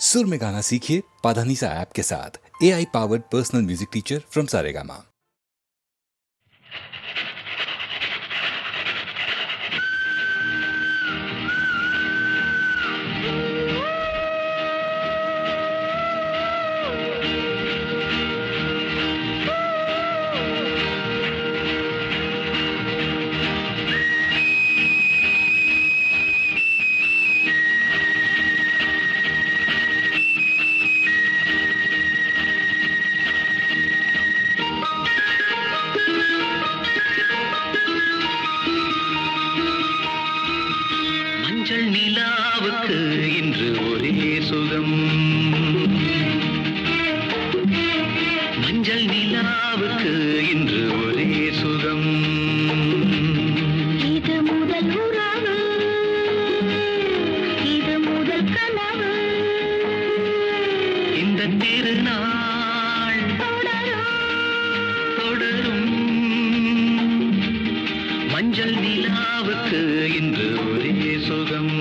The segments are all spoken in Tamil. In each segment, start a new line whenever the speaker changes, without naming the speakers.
सुर में गाना सीखिए पाधानीसा ऐप के साथ। AI powered personal music teacher from Saregama.
மஞ்சள் நிலாவுக்கு இன்று ஒரே சுகம். மஞ்சள் நிலாவுக்கு இன்று ஒரே சுகம்.
இது முதல் உறவு, இது முதல் கனவு.
இந்த திருநாள் தொடரும். மஞ்சள் நிலாவுக்கு இன்று ஒரே சுகம்.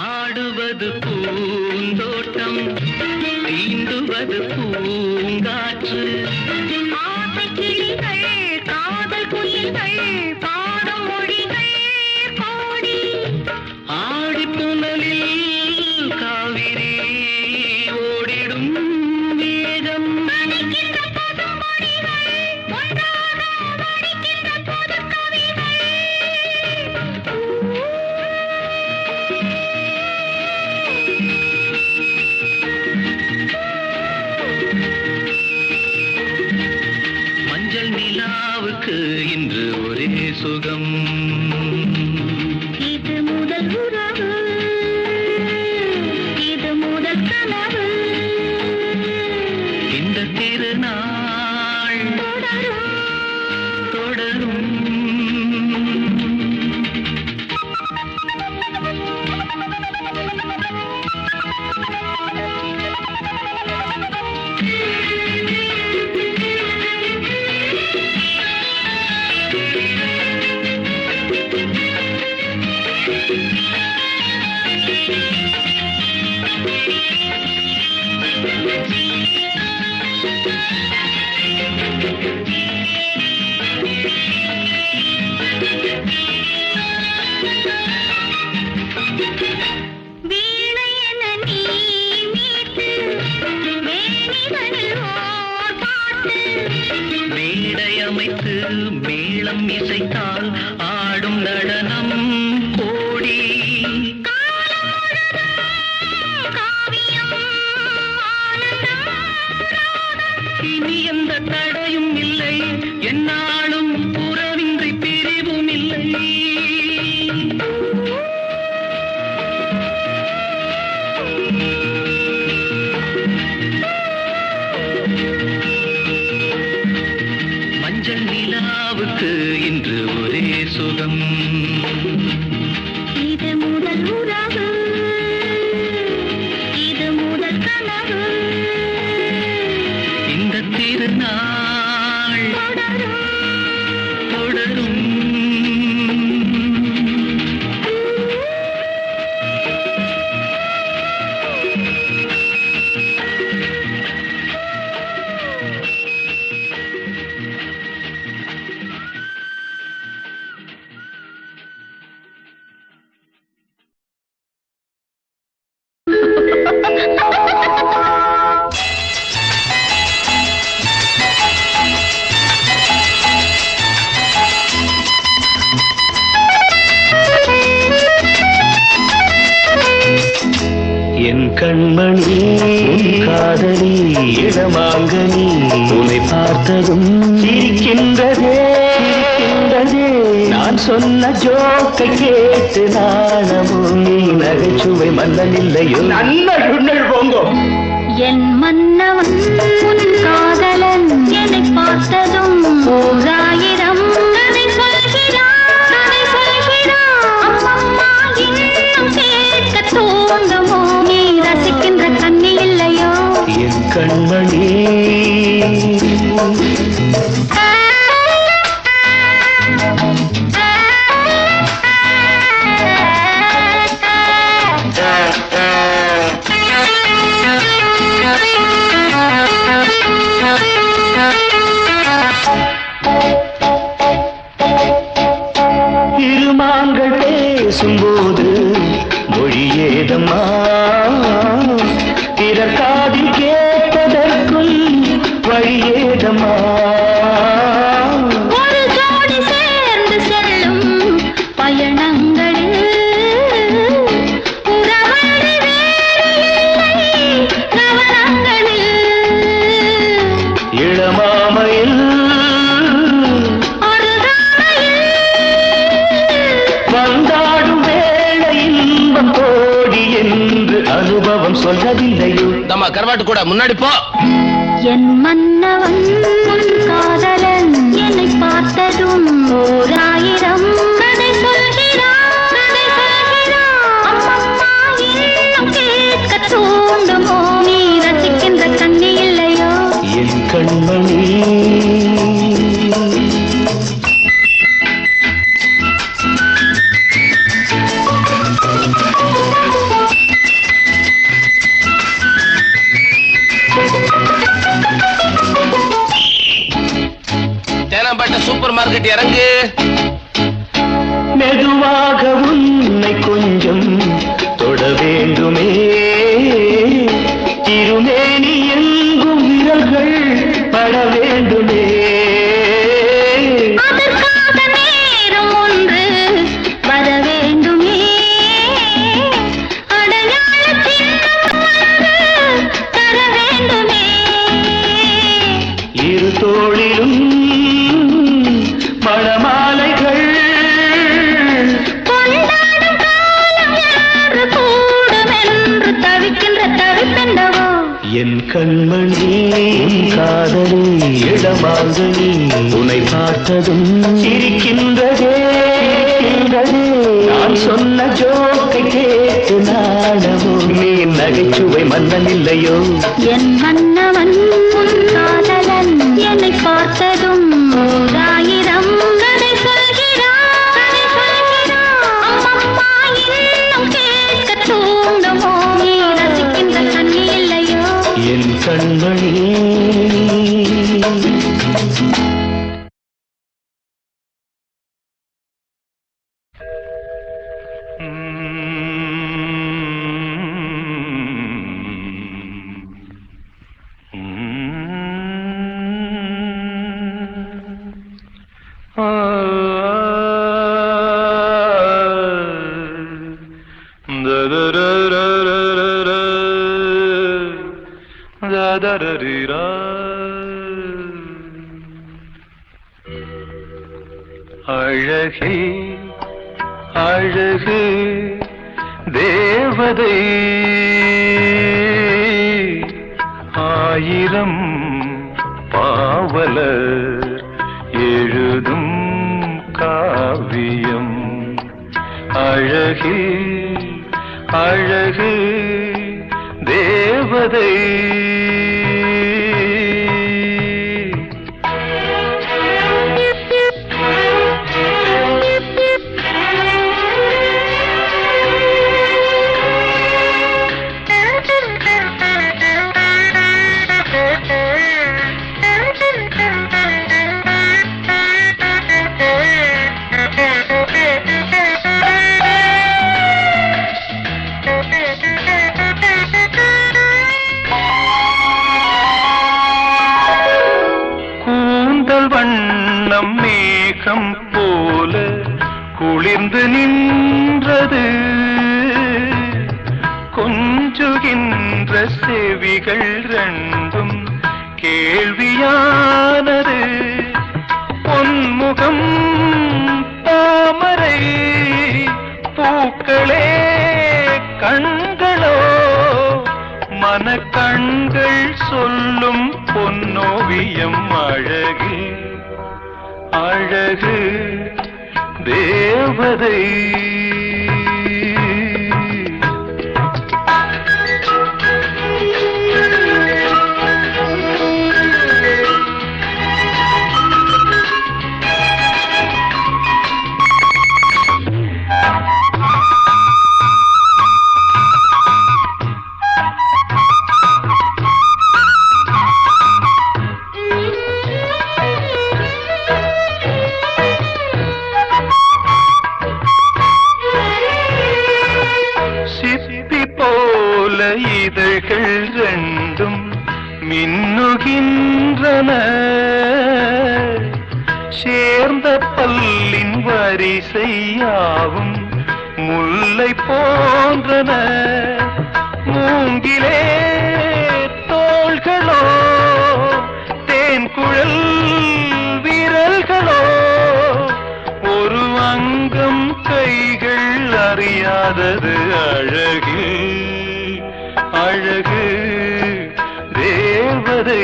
ஆடுவது பூந்தோட்டம், தீண்டுவது பூங்காற்று.
ஆசைக்கிளிகள், காதல் குயில்கள், பாடும் மொழிகள் கோடி.
ஆடிப்புணலில் காவிரி ஓடிடும் வேகம்.
நனைக்கின்ற பசும்பொடிகள், ஒன்றாக வடிக்கின்ற புதுக்கவிகள்.
மஞ்சள் நிலாவுக்கு இன்று ஒரே சுகம்.
இது முதல் உறவு, இது முதல் கனவு.
இந்த திருநாள் தொடரும்.
வீணை என நீ மீட்டு, மேனிகளில் ஓர் பாட்டு.
மேடை அமைத்து மேளம் இசைத்தால் ஆடும் நடனம் கோடி.
காவியம், ஆனந்தம்,
இனி எந்த தடையும் இல்லை, என்னாலும் உறவின்றி பிரிவும் இல்லை. மஞ்சள் நிலாவுக்கு இன்று ஒரே சுகம்.
இது முதல் உறவு, இது முதல் கனவு.
இந்த திருநாள் தொடரும். இளமாங்கனி உன்னை பார்த்ததும் சிரிக்கின்றதே சிரிக்கின்றதே நான் சொன்ன ஜோக்கை கேட்டு நாணமும் நீ நகைச்சுவை மன்னன் இல்லையோ நன்னல் போங்கோ
என் மன்னவன் உன் காதலன் என்னை பார்த்ததும் ஓராயிரம் கதை சொல்கிறான் கதை சொல்கிறான் அம்மம்மா இன்னும் கேட்க தூண்டுமோ நீ ரசிக்கின்ற கண்ணி இல்லையோ
என் கண்மணி இருமாங்கள் பேசும்போது மொழியேதம்மா பிறர் காதில் கேட்பதற்குள் வழியேதம்மா
ஒரு ஜோடி சேர்ந்து செல்லும் பயணங்களில் உறவழி வேறு இல்லை கவனங்களில்
இளமாமையில் வந்தாடும் வேளை இன்பம் கோடி என்று அனுபவம் சொல்லவில்லையோ
தம்மா கருவாட்டு கூட முன்னாடி போ
என் மன்னவன் உன் காதலன் என்னை பார்த்ததும் ஓராயிரம் கதை சொல்கிறான் கதை சொல்கிறான் அம்மம்மா இன்னும் கேட்க தூண்டுமோ நீ ரசிக்கின்ற கண்ணி இல்லையோ
என் கண்மணி
தேனாம்பேட்டை சூப்பர் மார்க்கெட் இறங்கு
மெதுவாக உன்னை கொஞ்சம் தொட வேண்டுமே திருமேனி எங்கும் விரல்கள் பட வேண்டுமே
அதற்காக நேரம் ஒன்று வர வேண்டுமே அடையாள சின்னம் ஒன்று தர வேண்டுமே
இரு தோளிலும் மணமாலைகள்
கொண்டாடும் காலம் என்று கூடுமென்று தவிக்கின்ற தவிப்பெண்டவோ
என் கண்மணி காதலி இளமாங்கனி உன்னை பார்த்ததும் சிரிக்கின்றதே சிரிக்கின்றதே. நான் சொன்ன ஜோக்கை கேட்டு நாணமோ நீ நகைச்சுவை மன்னன் இல்லையோ
என் மன்னவன் உன் காதலன் என்னை பார்த்ததும் ஓராயிரம் கதை சொல்கிறான் கதை சொல்கிறான் அம்மம்மா இன்னும் கேட்க தூண்டுமோ நீ ரசிக்கின்ற கண்ணி இல்லையோ
என் கண்மணி அழகே அழகு தேவதை ஆயிரம் பாவலர் எழுதும் காவியம் அழகே அழகு தேவதை வண்ணம் மேகம் போல குளிர்ந்து நின்றது கொஞ்சுகின்ற செவிகள் ரெண்டும்
கேள்வியானது பொன்முகம் தாமரை பூக்களே கண்களோ மனக்கண்கள் சொல்லும் பொன்னோவியம் அழகு அழகு தேவதை இதழ்கள் ரெண்டும் மின்னுகின்றன சேர்ந்த பல்லின் வரிசையாவும் முல்லை போன்றன மூங்கிலே தோள்களோ தேன்குழல் விரல்களோ ஒரு அங்கம் கைகள் அறியாதது அழகு அழகு தேவதை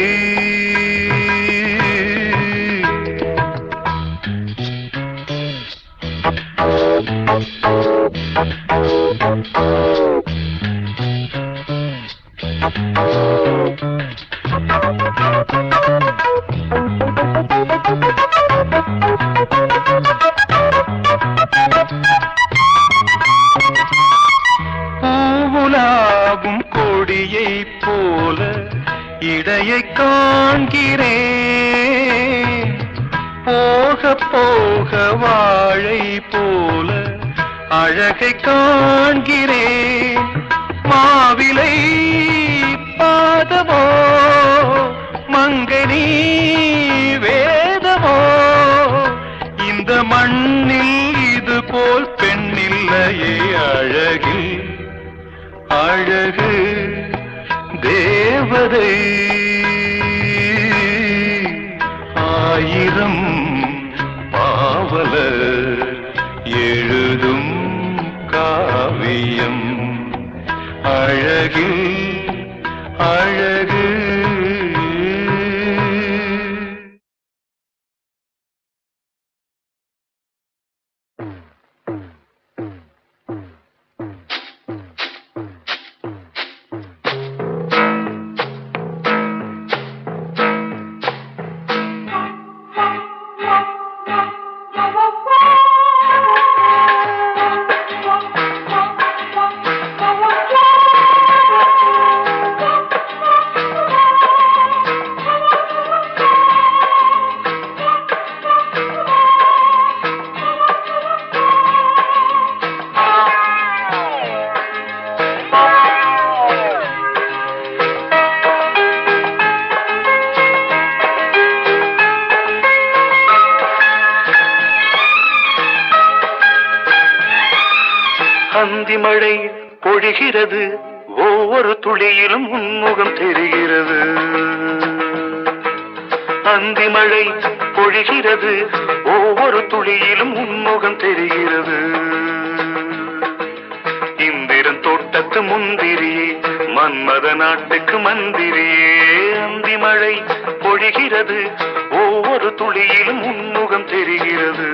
பூவுலாகும் கொடியை போல இடையை காண்கிறேன் போக போக வாழை போல அழகை காண்கிறேன் மாவிலை பாதமோ மங்கனி வேதமோ இந்த மண்ணில் இது போல் பெண்ணில்லையே அழகில் அழகு தேவதை ஆயிரம் பாவலர் எழுதும் காவியம் அழகில் அழகு அந்தி மழை பொழிகிறது ஒவ்வொரு துளியிலும் உன்முகம் தெரிகிறது அந்தி மழை பொழிகிறது ஒவ்வொரு துளியிலும் உன்முகம் தெரிகிறது இந்திரன் தோட்டத்து முந்திரியே மன்மத நாட்டுக்கு மந்திரியே அந்தி மழை பொழிகிறது ஒவ்வொரு துளியிலும் உன்முகம் தெரிகிறது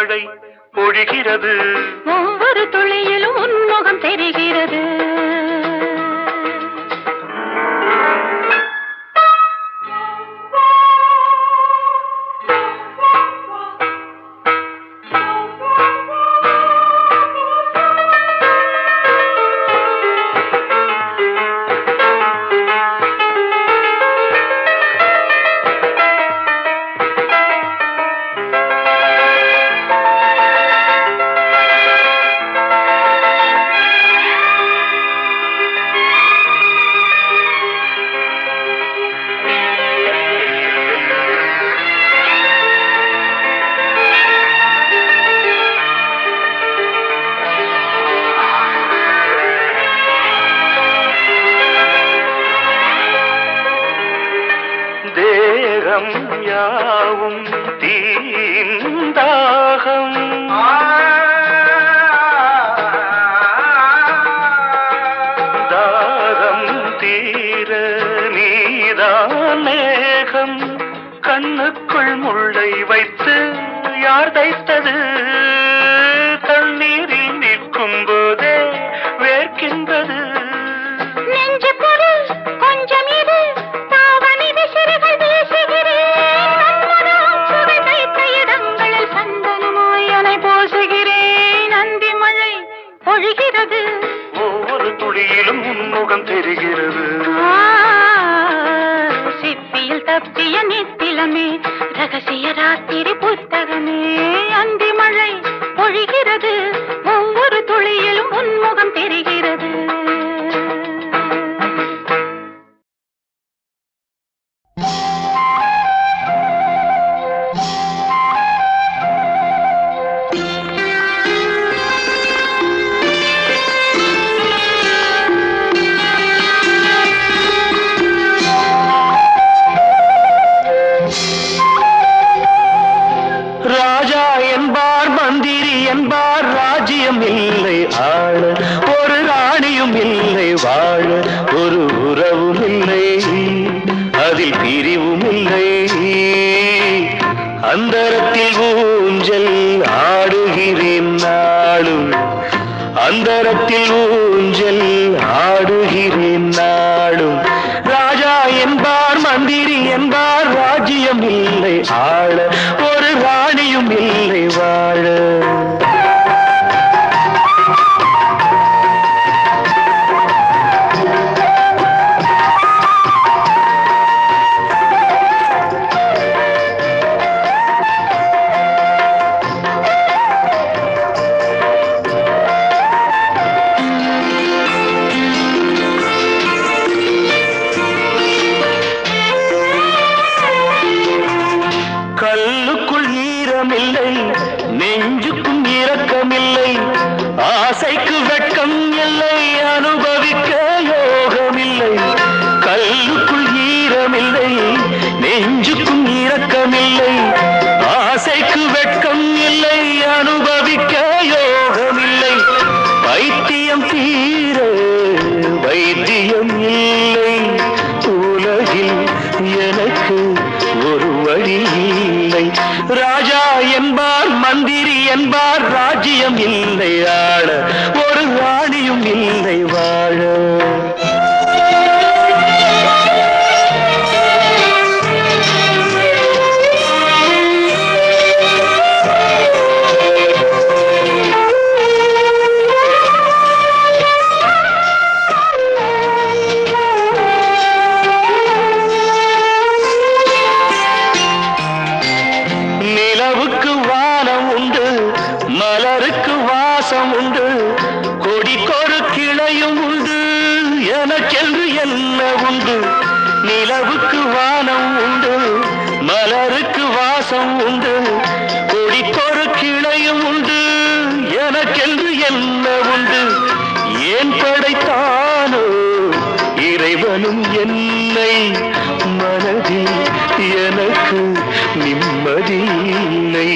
மழை பொழிகிறது.
ஒவ்வொரு துளியிலும் உன்முகம் தெரிகிறது.
தேகம் யாவும் தீந்தாகம் தாகம் தீர நீதான் மேகம். கண்ணுக்குள் முள்ளை வைத்து யார் தைத்தது? தண்ணீரில் நிற்கும் போதே வேர்க்கின்றது.
நெஞ்சு பொருள் கொஞ்சம் இது தாவணி விசிறிகள் வீசுகிறேன். சுவை தைத்த இடங்களில் சந்தனமாய் அலை போசுகிறேன். அந்தி மழை பொழிகிறது.
ஒவ்வொரு துளியிலும் உன்முகம் தெரிகிறது.
சிப்பியில் தப்பிய நித்திலமே ரகசிய ராத்திரி புத்தகமே. அந்தி மழை பொழிகிறது. ஒவ்வொரு துளியிலும் உன்முகம் தெரிகிறது.
ராஜா என்பார் மந்திரி என்பார் ராஜ்யம் இல்லை ஆள. ஒரு ராணியும் இல்லை வாழ. ஒரு உறவும் இல்லை அதில் பிரிவும் இல்லை. அந்தரத்தில் ஊஞ்சல் ஆடுகிறேன் நாளும். அந்தரத்தில் ஊஞ்சல் ஆடுகிறேன் நாளும். ராஜா என்பார் மந்திரி என்பார் ராஜ்யம் இல்லை ஆள. ஒரு ராணியும் இல்லை வாழ. கல்லுக்குள் ஈரமில்லை நெஞ்சுக்கும் இரக்கமில்லை. ஆசைக்கு வெட்கம் இல்லை அனுபவிக்க யோகமில்லை. கல்லுக்குள் ஈரமில்லை நெஞ்சுக்கும் இரக்கமில்லை. ஆசைக்கு வெட்கம் இல்லை அனுபவிக்க யோகமில்லை. வைத்தியம் தீர வைத்தியம் இல்லை. உலகில் எனக்கு ஒரு வழி இல்லை. ராஜா என்பார் மந்திரி என்பார் ராஜ்யம் இல்லை ஆள. ஒரு ராணியும் இல்லை வாழ. நிலவுக்கு வானம் உண்டு மலருக்கு வாசம் உண்டு. கொடிக்கொரு கிளையும் உண்டு எனக்கென்று என்ன உண்டு. நிலவுக்கு வானம் உண்டு மலருக்கு வாசம் உண்டு. கொடிக்கொரு கிளையும் உண்டு எனக்கென்று என்ன உண்டு. ஏன் படைத்தானோ இறைவனும் என்னை. மனதில் எனக்கு நிம்மதி இல்லை.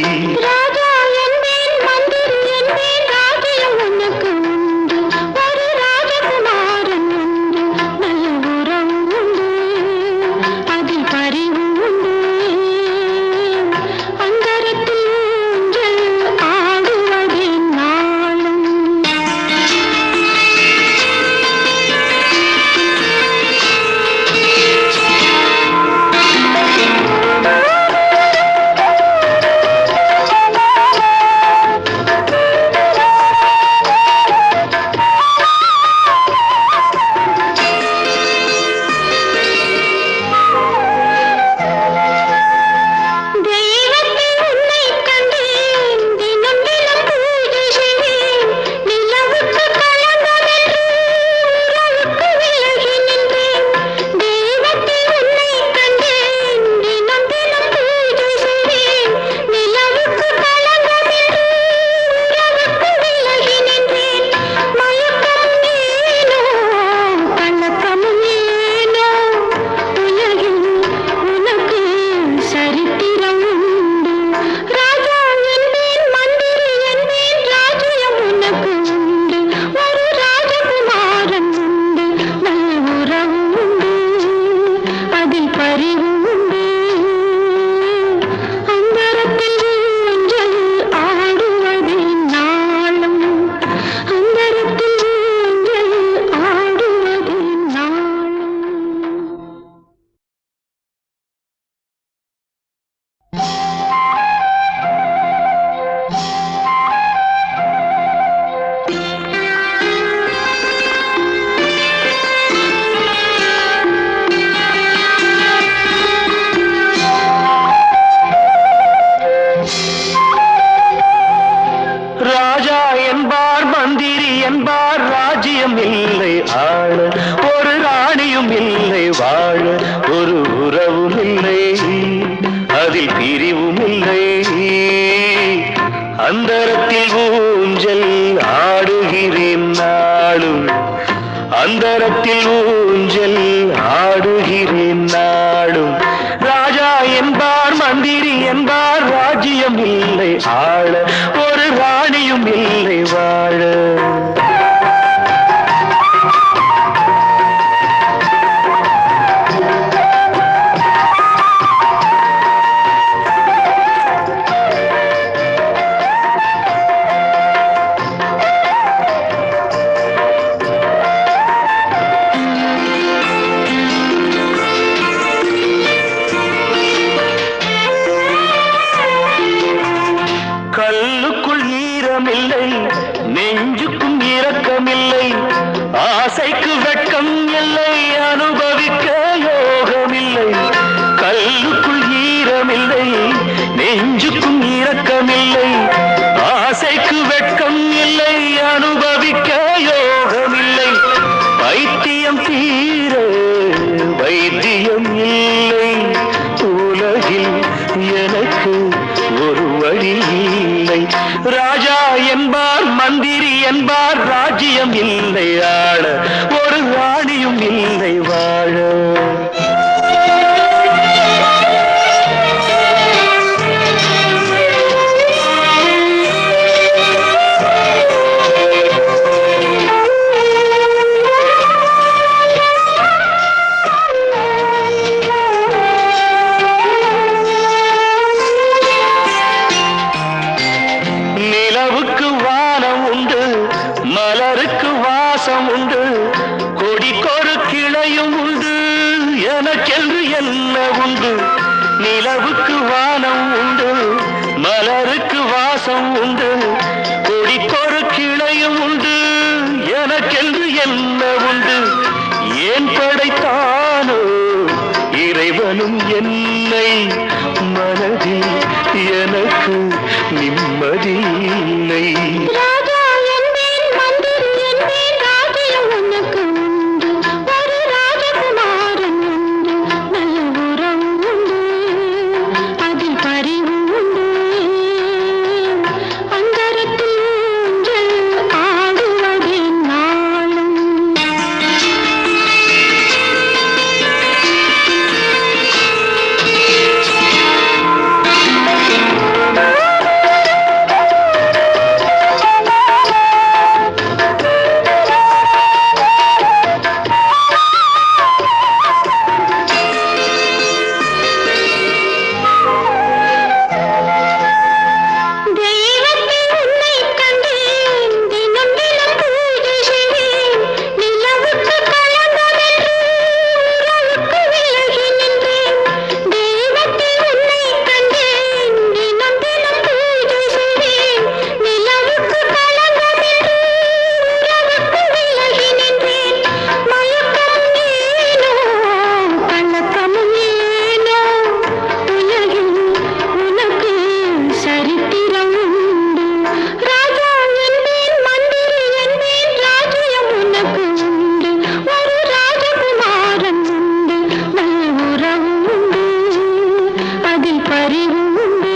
ராஜா என்பேன் மந்திரி என்பேன் ராஜ்யம் உனக்கு உண்டு. ஒரு ராஜகுமாரன் உண்டு. நல்ல உறவு உண்டு. அதில் பரிவு உண்டு. அந்தரத்தில் ஊஞ்சல்
ராஜ்யம் இல்லை ஆள, ஒரு ராணியும் இல்லை வாழ, ஒரு உறவும் இல்லை, அதில் பிரிவும் இல்லை. அந்தரத்தில் ஊஞ்சல் ஆடுகிறேன் நாளும், அந்தரத்தில் ஊஞ்சல் ஆடுகிறேன் நாளும். ராஜா என்பார் மந்திரி என்பார் ராஜ்யம் இல்லை ஆள, ஒரு ராணியும் இல்லை வாழ. கல்லுக்குள் ஈரமில்லை, நெஞ்சுக்கும் இரக்கமில்லை, ஆசைக்கு வெட்கம் இல்லை, அனுபவிக்க யோகமில்லை. கல்லுக்குள் ஈரமில்லை, நெஞ்சுக்கும் இரக்கமில்லை, ஆசைக்கு வெட்கம் இல்லை, அனுபவிக்க யோகமில்லை. வைத்தியம் தீர வைத்தியம் இல்லை, உலகில் எனக்கு ஒரு வழி இல்லை. ராஜா என்பார் மந்திரி என்பார் ராஜ்யம் இல்லை ஆள, ஒரு ராணியும் இல்லை வாழ. நிலவுக்கு வானம் உண்டு, மலருக்கு வாசம் உண்டு, கொடிக்கொரு கிளையும் உண்டு, எனக்கென்று என்ன உண்டு. நிலவுக்கு வானம் உண்டு, மலருக்கு வாசம் உண்டு, கொடிக்கொரு கிளையும் உண்டு, எனக்கென்று என்ன உண்டு. ஏன் படைத்தானோ இறைவனும் என்னை, மனதில் எனக்கு நிம்மதி இல்லை.
ராஜா என்பேன் மந்திரி என்பேன் ராஜ்யம் உனக்கு உண்டு, ஒரு ராஜகுமாரன் உண்டு, நல்ல உறவு உண்டு, அதில் பரிவு உண்டு. அந்தரத்தில் ஊஞ்சல் ஆடுவதே நாளும். தெய்வத்தை உன்னைக் கண்டேன், தினம் தினம் பூஜை செய்வேன், நிலவுக்கு களங்கமென்று உறவுக்கு விலகி நின்றேன். தெய்வத்தை உன்னைக் கண்டேன், தினம் தினம் பூஜை செய்வேன், நிலவுக்கு களங்கமென்று உறவுக்கு விலகி நின்றேன். மயக்கமும் ஏனோ கலக்கமும் ஏனோ, உலகில் உனக்கு சரித்திரம் உண்டு. ராஜா என்பேன் மந்திரி என்பேன் ராஜ்யம் உனக்கு உண்டு, ஒரு ராஜகுமாரன் உண்டு, நல்ல உறவு உண்டு, அதில் பரிவு உண்டு.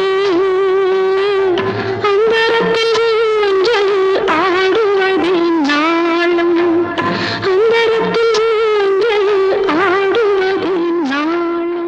அந்தரத்தில் ஊஞ்சல் ஆடுவதே நாளும், அந்தரத்தில் ஊஞ்சல் ஆடுவதே நாளும்.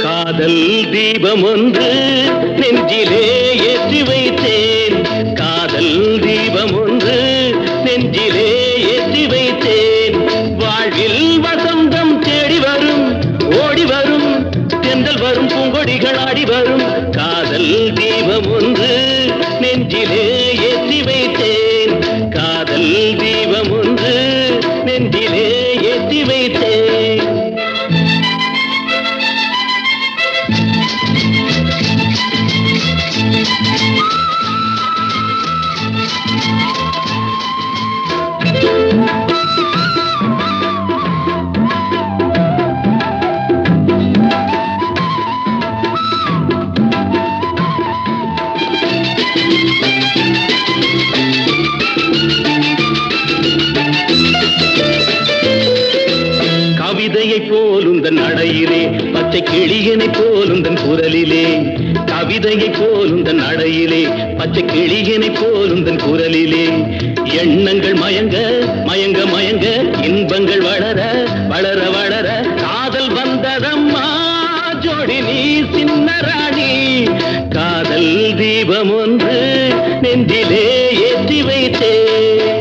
காதல் தீபம் ஒன்று நெஞ்சிலே ஏற்றி வைத்தேன், காதல் தீபம் ஒன்று நெஞ்சிலே ஏற்றி வைத்தேன். வாழ்வில் வசந்தம் தேடி வரும், ஓடி வரும், தென்றல் வரும், பூங்கொடிகள் ஆடி வரும். காதல் நடையிலே பச்சை கிளியனை போலுந்தன் குரலிலே கவிதையை போலுந்தன் நடையிலே பச்சை கிளியனை போலுந்தன் குரலிலே எண்ணங்கள் மயங்க மயங்க மயங்க இன்பங்கள் வளர வளர வளர காதல் வந்ததம்மா ஜோடி நீ சின்ன ராணி காதல் தீபம் ஒன்று நெஞ்சிலே ஏற்றி வைத்தேன்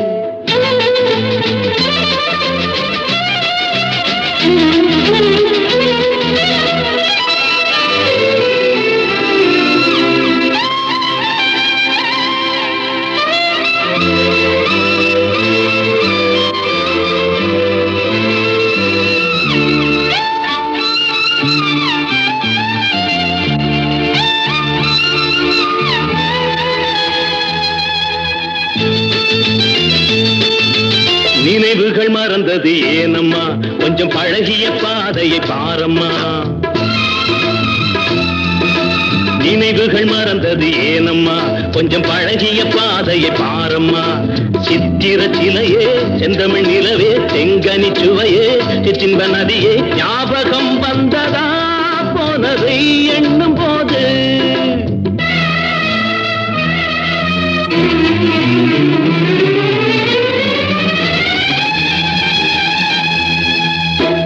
நினைவுகள் மறந்தது ஏனம்மா கொஞ்சம் பழகிய பாதையை பாரம்மா நினைவுகள் மறந்தது ஏனம்மா கொஞ்சம் பழகிய பாதையை பாரம்மா சித்திர சிலையே செந்தமிழ் நிலவே செங்கனி சுவையே சிற்றின்ப நதியே ஞாபகம் வந்ததா போனதை எண்ணும் போது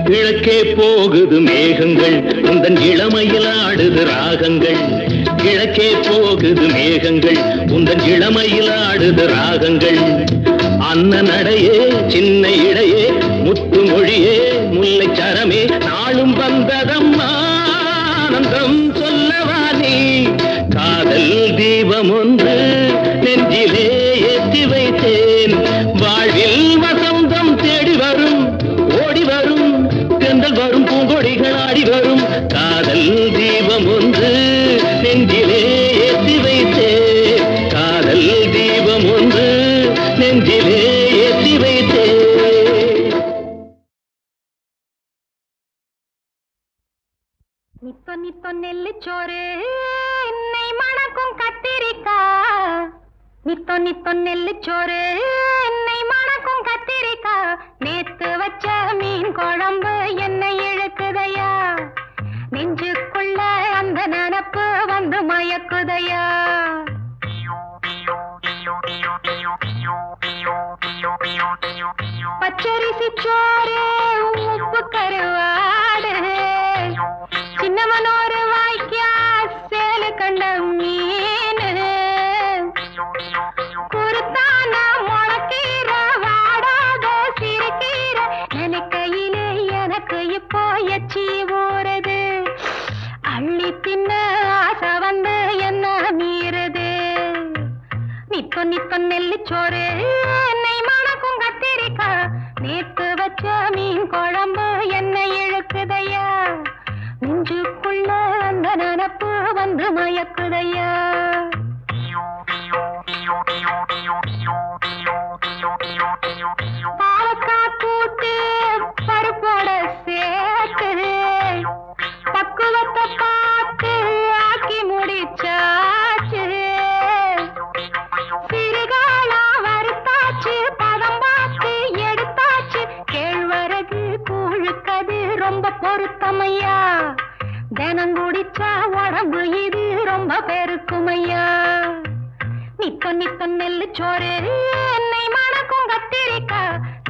கிழக்கே போகுது மேகங்கள் உந்தன் இளமையில் ஆடுது ராகங்கள் கிழக்கே போகுது மேகங்கள் உந்தன் இளமையில் ஆடுது ராகங்கள் அன்ன நடையே சின்ன இடையே முத்து மொழியே முல்லை சரமே நாளும் வந்ததம்மா ஆனந்தம் சொல்லவா நீ காதல் தீபம் ஒன்று நெஞ்சிலே ஏற்றி வைத்தேன் வாழ்வில் வசந்தம் தேடி வரும் ஓடி வரும் தென்றல் வரும் பூங்கொடிகள் ஆடி வரும் காதல் தீபம் ஒன்று நெஞ்சிலே ஏற்றி வைத்தேன் காதல் தீபம் ஒன்று நெஞ்சிலே ஏற்றி வைத்தேன்
நித்தோ நித்தோ நெல்லுச்சோறு என்னை மணக்கும் கத்திரிக்கா நித்தோ நித்தோ நெல்லுச்சோறு என்னை மணக்கும் கத்திரிக்கா நேத்து வச்ச மீன் குழம்பு என்னை இழுக்குதையா நெஞ்சுக்குள்ள அந்த நினப்பு வந்து மயக்குதையா பச்சரிசி சோறு உப்பு கருவாடு சின்னமனோரு வாய்க்கா சேலு கண்ட மீன் குருத்தான முளக்கீர வாடாத சிறுகீர நினைக்கையிலே எனக்கு இப்போ எச்சி ஊறுது அள்ளி தின்ன ஆசை வந்து என்ன மீறுது நித்தோ நித்தோ நெல்லுச்சோறு என்னை மணக்கும் கத்திரிக்கா நேத்து வச்ச மீன் குழம்பு என்னை இழுக்குதையா நெஞ்சுக்குள்ள அந்த நினப்பு வந்து மயக்குதையா பாலக்காய் கூட்டு பருப்போட சேர்த்து பக்குவத்தை பார்த்து ஆக்கி முடிச்சாச்சு சிறுகாலா வறுத்தாச்சு பதம் பார்த்து எடுத்தாச்சு கேழ்வரகு கூழுக்கது ரொம்ப பொருத்தமையா தினம் குடிச்சா உடம்பு இது ரொம்ப பெருக்குமையா நித்தோ நித்தோ நெல்லுச்சோறு என்னை மணக்கும் கத்திரிக்கா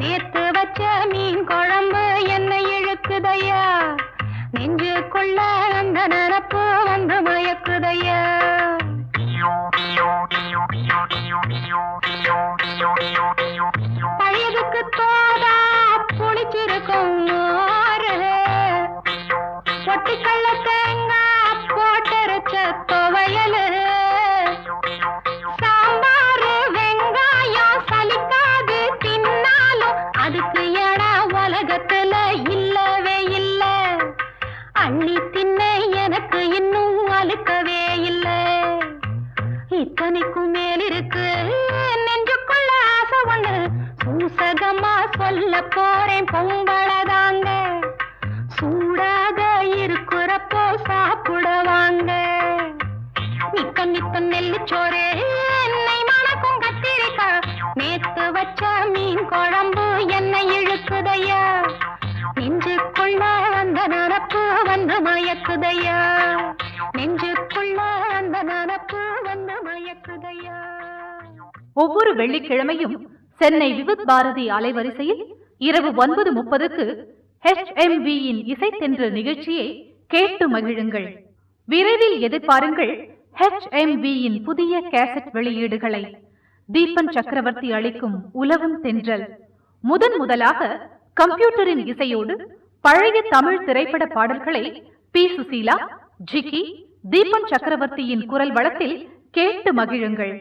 நேத்து வச்ச மீன் குழம்பு என்னை இழுக்குதையா நெஞ்சுக்குள்ள அந்த நினப்பு வந்து மயக்குதையா பழையதுக்கு தோதா புளிச்சிருக்கும் மோரு பொட்டுக்கல்ல தேங்காய் போட்டரைச்ச துவையலு சாம்பாரு வெங்காயம் சலிக்காது தின்னாலும் அதுக்கு எடா உலகத்துல இல்லவே இல்ல அள்ளி தின்ன எனக்கு இன்னும் அழுக்கவே இல்ல இத்தனைக்கும் மேலிருக்கு நெஞ்சுக்குள்ள ஆசை ஒண்ணு சூசகமா சொல்ல போறேன் பொம்பளதாங்க சூடாக இருக்கிறப்போ சாப்பிடுவாங்க நித்தோ நித்தோ நெல்லுச்சோறு என்னை மணக்கும் கத்திரிக்கா நேத்து வச்ச மீன் குழம்பு என்னை இழுக்குதையா நெஞ்சுக்குள்ள அந்த நினப்பு வந்து மயக்குதையா, நெஞ்சுக்குள்ள அந்த நினப்பு வந்து மயக்குதையா.
ஒவ்வொரு வெள்ளிக்கிழமையும் சென்னை விவித் பாரதி அலைவரிசையில் இரவு 9:30க்கு HMV-யின் இசைத்தென்றல் நிகழ்ச்சியை கேட்டு மகிழுங்கள். விரைவில் எதிர்பாருங்கள் HMV-யின் புதிய கேசட் வெளியீடுகளை. தீபன் சக்கரவர்த்தி அளிக்கும் உலவும் தென்றல் முதலாக கம்ப்யூட்டரின் இசையோடு பழைய தமிழ் திரைப்பட பாடல்களை பி. சுசீலா, ஜிக்கி, தீபன் சக்கரவர்த்தியின் குரல் வளத்தில் கேட்டு மகிழுங்கள்.